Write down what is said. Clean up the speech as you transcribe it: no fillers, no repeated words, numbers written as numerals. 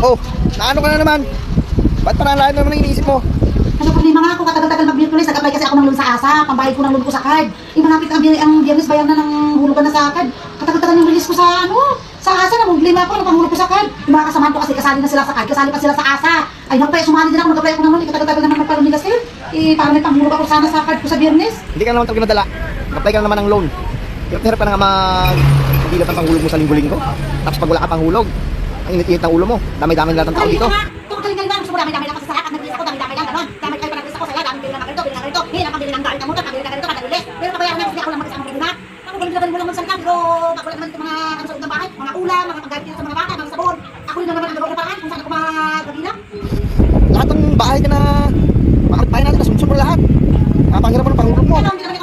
Oh, naano ka na naman? Ba't parang lahat naman ang iniisip mo? Ano problema nga ako, katagal-tagal mag-Biyernes, nag-apply kasi ako ng loan sa ASA, pambayad ko ng loan ko sa card. Malapit ang Biyernes, bayan na ng hulugan na sa card. Katagal-tagal yung release ko sa sa ASA, namumblema ako, napanghulog ko sa card. Yung mga kasamahan ko kasi kasali na sila sa card, kasali pa sila sa ASA. Ay naku, sumali din ako, nag-apply ako ng loan, katagal-tagal naman magpalumigas kayo. Parang may panghulog ako sana sa card ko sa Biyernes. Hindi ka naman talaga nadala. Nag-apply ka na naman ng loan. Hirap ka na nga mag-dilat ang panghulog mo sa linggo-linggo. Tapos pag wala ka panghulog, ang init-init ng ulo mo. Dami-dami lahat ng tao dito. Galing-galing lang, gusto mo dami-dami lang kasi sa lahat. Nag-release ako, dami-dami lang, gano'n. Dami kayo pa nag-release ako sa'yo, dami bili ng ganito, bili ng ganito. Hindi, nakabili ng galit ng motor, nakabili ng ganito, kada release. Pero kabayaran niya kasi ako lang mag-isang problema. Ako galing-galing mo lang magsalita, pero ako lang naman itong mga sa loob ng bahay, mga ulam, mga paggamit dito sa mga bata, mga sabon. Ako rin naman ang gagawa ng paraan kung saan ako magagila. Lahat ng bahay ka na makakapagpahin natin, nasunsod mo lahat. Napangirap mo ng panghulog mo. Kaya hindi naman